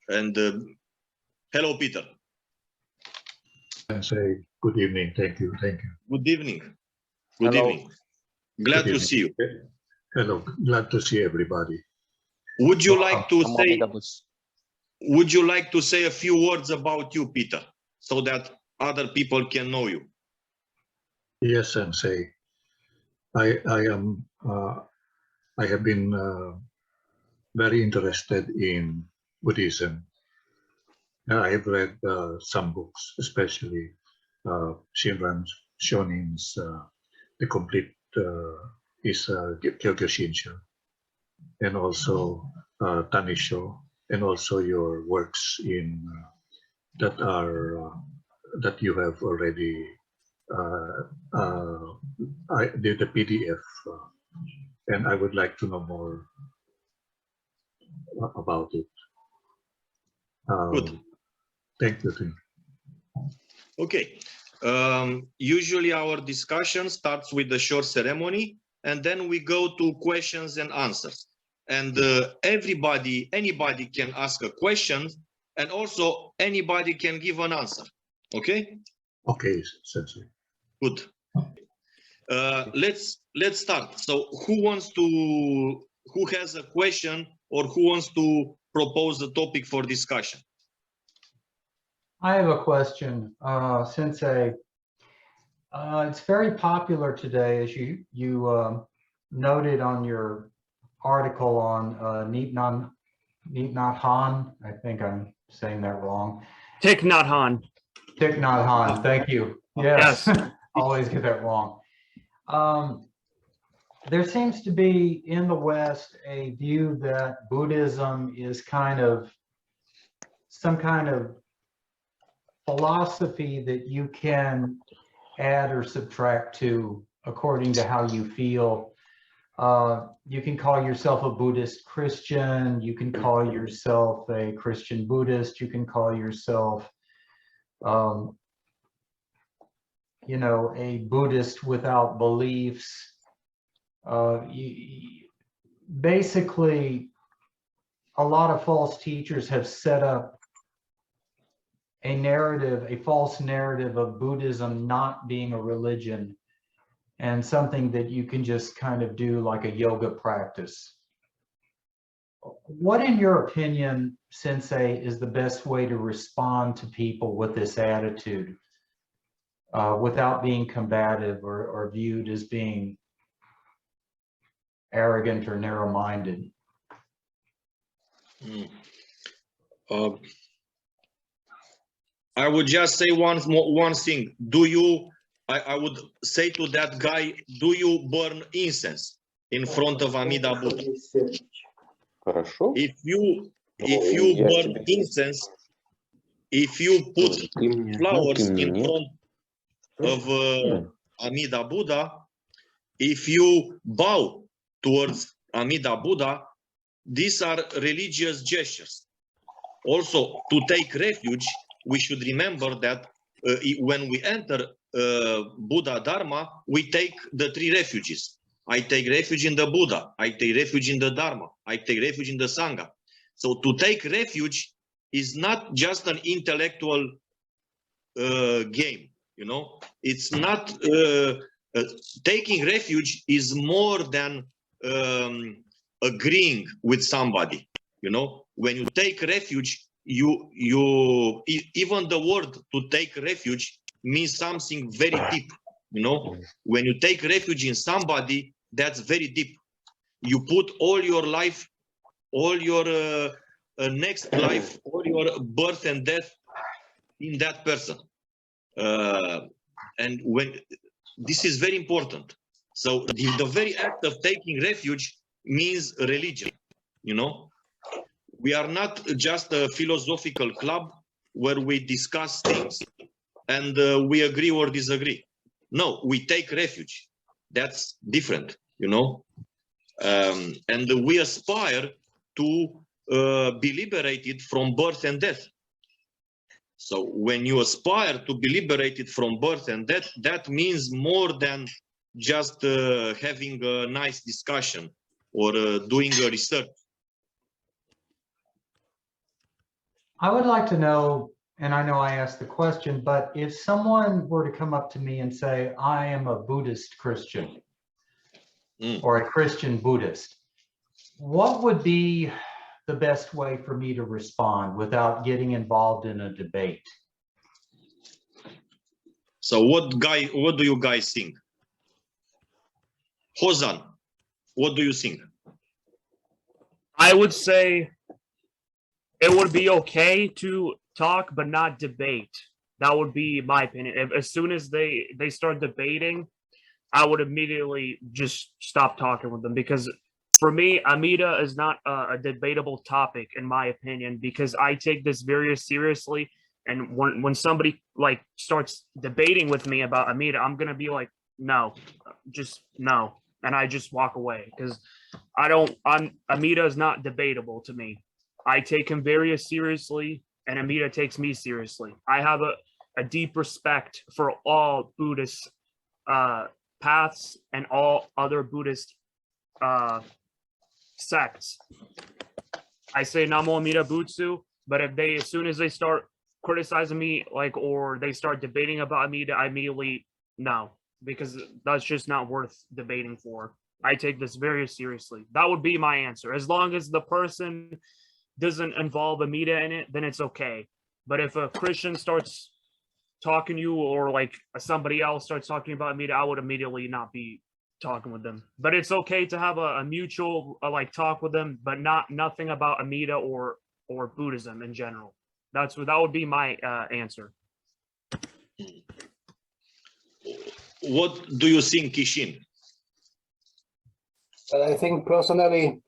And hello, Peter. Sensei, good evening. Thank you. Thank you. Good evening. Good Hello. evening. Glad to see you. Hello. Glad to see everybody. Would you like to Namo say? Buddhas. Would you like to say a few words about you, Peter, so that other people can know you? Yes, Sensei. I have been very interested in Buddhism. I have read some books, especially Shinran Shonin's The Complete Gyokyo Shinsho, and also Tanisho, and also your works in that you have already I did the PDF, and I would like to know more about it. Good. Thank you. Okay. Usually our discussion starts with a short ceremony, and then we go to questions and answers. And anybody can ask a question, and also anybody can give an answer. Okay? Okay, Sensei. Good. Let's start. So who has a question or who wants to propose a topic for discussion? I have a question, Sensei. It's very popular today, as you noted on your article on Thich Nhat Hanh. I think I'm saying that wrong. Thich Nhat Hanh. Thich Nhat Hanh. Thank you. Yes, always get that wrong. There seems to be in the West a view that Buddhism is some kind of philosophy that you can add or subtract to according to how you feel. You can call yourself a Buddhist Christian, you can call yourself a Christian Buddhist, you can call yourself you know, a Buddhist without beliefs. Basically, a lot of false teachers have set up a narrative, a false narrative of Buddhism not being a religion and something that you can just kind of do like a yoga practice. What, in your opinion, Sensei, is the best way to respond to people with this attitude without being combative or viewed as being arrogant or narrow-minded? I would just say one thing. I would say to that guy, do you burn incense in front of Amida Buddha? Хорошо. If you burn incense, if you put flowers in front of Amida Buddha, if you bow towards Amida Buddha, these are religious gestures. Also, to take refuge, we should remember that when we enter Buddha Dharma, we take the three refuges. I take refuge in the Buddha, I take refuge in the Dharma, I take refuge in the Sangha. So to take refuge is not just an intellectual game, you know. It's not taking refuge is more than agreeing with somebody, you know. When you take refuge, even the word to take refuge means something very deep, you know. When you take refuge in somebody, that's very deep. You put all your life, all your next life, all your birth and death in that person. And when this is very important. So the very act of taking refuge means religion, you know. We are not just a philosophical club where we discuss things and we agree or disagree. No, we take refuge. That's different, you know. And we aspire to be liberated from birth and death. So when you aspire to be liberated from birth and death, that means more than just having a nice discussion or doing a research. I would like to know, and I know I asked the question, but if someone were to come up to me and say, I am a Buddhist Christian or a Christian Buddhist, what would be the best way for me to respond without getting involved in a debate? So what do you guys think? Hozan, what do you think? I would say it would be okay to talk, but not debate. That would be my opinion. As soon as they start debating, I would immediately just stop talking with them, because for me, Amida is not a debatable topic, in my opinion, because I take this very seriously. And when somebody like starts debating with me about Amida, I'm gonna be like, no, just no, and I just walk away, because Amida is not debatable to me. I take him very seriously, and Amida takes me seriously. I have a deep respect for all Buddhist paths and all other Buddhist sects. I say Namo Amida Butsu, but if as soon as they start criticizing me, like, or they start debating about Amida, I immediately no, because that's just not worth debating for. I take this very seriously. That would be my answer. As long as the person doesn't involve Amida in it, then it's okay. But if a Christian starts talking to you, or like somebody else starts talking about Amida, I would immediately not be talking with them. But it's okay to have a mutual like talk with them, but nothing about Amida or Buddhism in general. That would be my answer. What do you think, Kishin? Well, I think personally,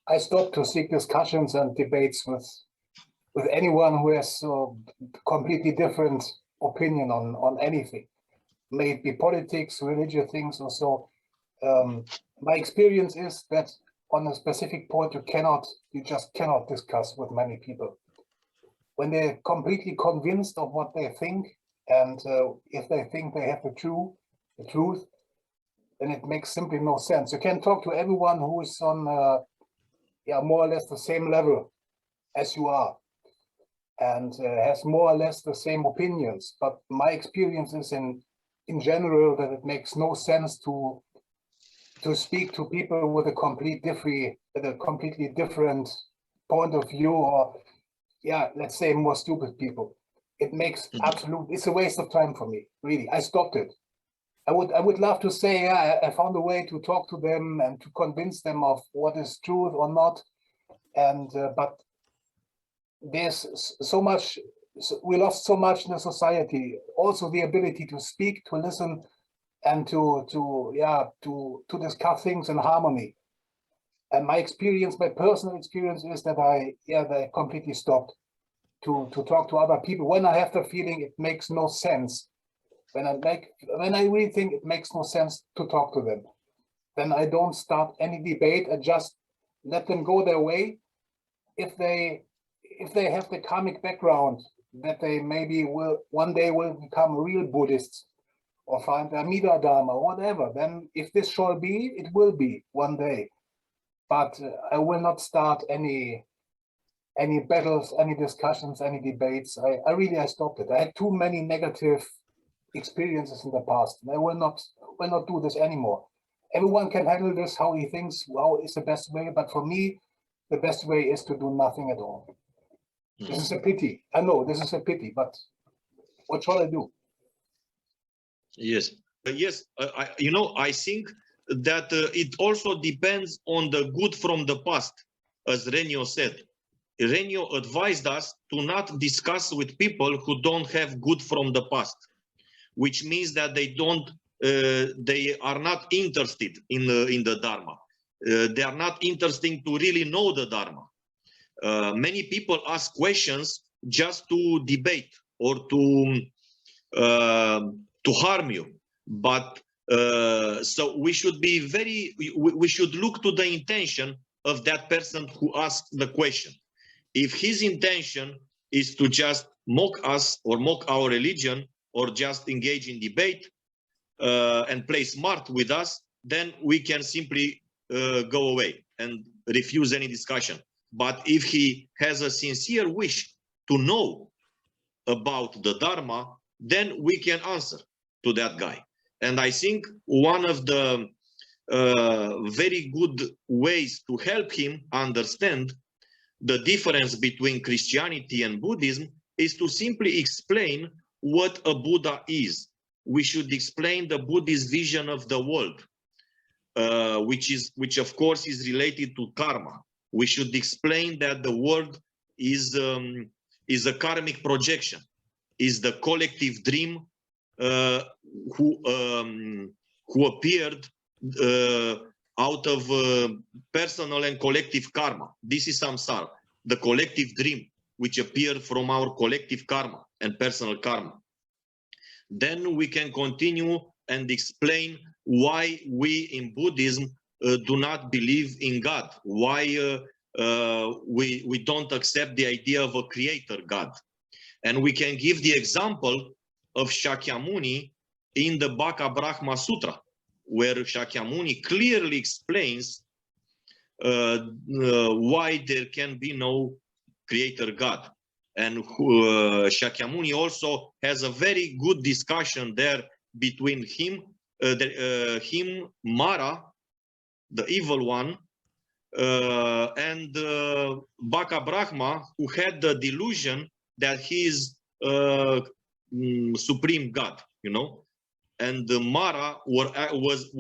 I stopped to seek discussions and debates with anyone who has a completely different opinion on anything, may it be politics, religious things, or so. My experience is that on a specific point, you just cannot discuss with many people. When they're completely convinced of what they think, and if they think they have the truth, then it makes simply no sense. You can talk to everyone who is on more or less the same level as you are, and has more or less the same opinions. But my experience is in general that it makes no sense to speak to people with a completely different point of view, or let's say more stupid people. It makes it's a waste of time for me, really. I stopped it. I would love to say, I found a way to talk to them and to convince them of what is truth or not. And but there's so much, we lost so much in the society. Also the ability to speak, to listen, and to discuss things in harmony. And my personal experience is that I completely stopped to talk to other people when I have the feeling it makes no sense. When I really think it makes no sense to talk to them, then I don't start any debate. I just let them go their way. If they have the karmic background that they maybe one day will become real Buddhists or find the Amida Dharma or whatever, then if this shall be, it will be one day. But I will not start any battles, any discussions, any debates. I stopped it. I had too many negative experiences in the past, and I will not do this anymore. Everyone can handle this how he thinks, how is the best way, but for me, the best way is to do nothing at all. This is a pity. I know this is a pity, but what shall I do? Yes, I think that it also depends on the good from the past, as Renio said. Renio advised us to not discuss with people who don't have good from the past, which means that they are not interested in the Dharma. They are not interested to really know the Dharma. Many people ask questions just to debate or to harm you. But so we should we should look to the intention of that person who asked the question. If his intention is to just mock us or mock our religion, or just engage in debate and play smart with us, then we can simply go away and refuse any discussion. But if he has a sincere wish to know about the Dharma, then we can answer to that guy. And I think one of the very good ways to help him understand the difference between Christianity and Buddhism is to simply explain what a Buddha is. We should explain the Buddhist vision of the world, which of course is related to karma. We should explain that the world is a karmic projection, is the collective dream who appeared out of personal and collective karma. This is samsara, the collective dream which appeared from our collective karma and personal karma. Then we can continue and explain why we in Buddhism do not believe in God, why we don't accept the idea of a creator God. And we can give the example of Shakyamuni in the Baka Brahma Sutra, where Shakyamuni clearly explains why there can be no creator God. And Shakyamuni also has a very good discussion there between him, Mara, the evil one, and Baka Brahma, who had the delusion that he is supreme God, you know. And the Mara was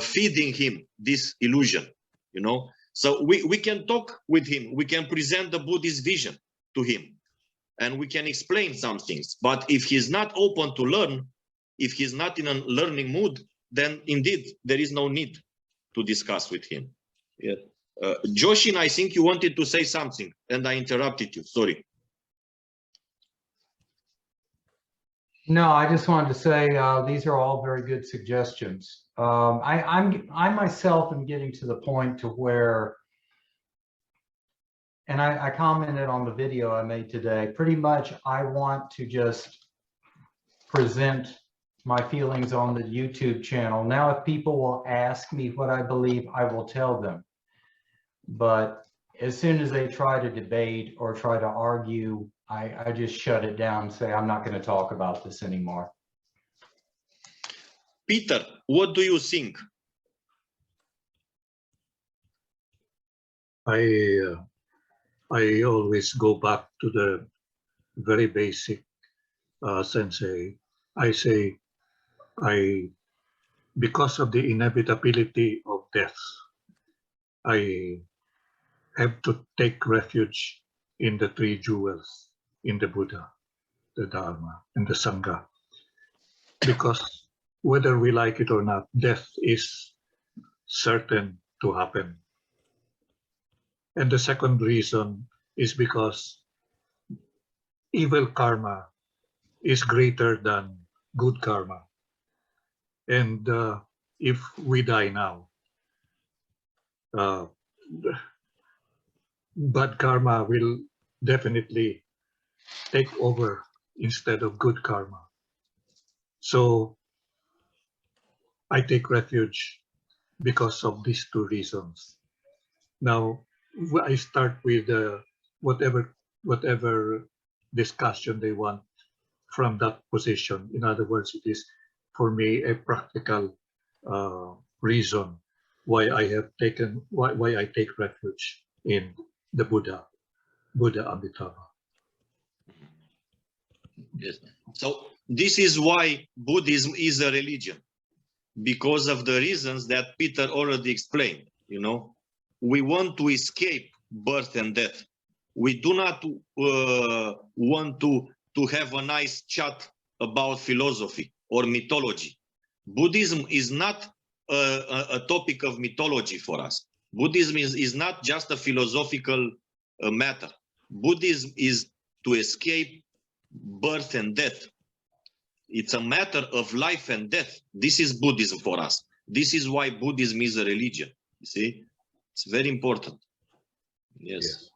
feeding him this illusion, you know. So we can talk with him, we can present the Buddhist vision to him, and we can explain some things. But if he's not open to learn, if he's not in a learning mood, then indeed there is no need to discuss with him. Yeah. Joshin, I think you wanted to say something and I interrupted you, sorry. No, I just wanted to say these are all very good suggestions. I myself am getting to the point to where, and I commented on the video I made today, pretty much I want to just present my feelings on the YouTube channel. Now, if people will ask me what I believe, I will tell them. But as soon as they try to debate or try to argue, I just shut it down and say, I'm not going to talk about this anymore. Peter, what do you think? I always go back to the very basic, Sensei. I say, because of the inevitability of death, I have to take refuge in the three jewels, in the Buddha, the Dharma, and the Sangha. Because whether we like it or not, death is certain to happen. And the second reason is because evil karma is greater than good karma. And if we die now, bad karma will definitely take over instead of good karma. So I take refuge because of these two reasons. Now, I start with whatever discussion they want from that position. In other words, it is for me a practical reason why I take refuge in the Buddha Amitabha. Yes. So this is why Buddhism is a religion, because of the reasons that Peter already explained. You know, we want to escape birth and death. We do not want to have a nice chat about philosophy or mythology. Buddhism is not a topic of mythology for us. Buddhism is not just a philosophical matter. Buddhism is to escape birth and death. It's a matter of life and death. This is Buddhism for us. This is why Buddhism is a religion. You see, it's very important. Yes.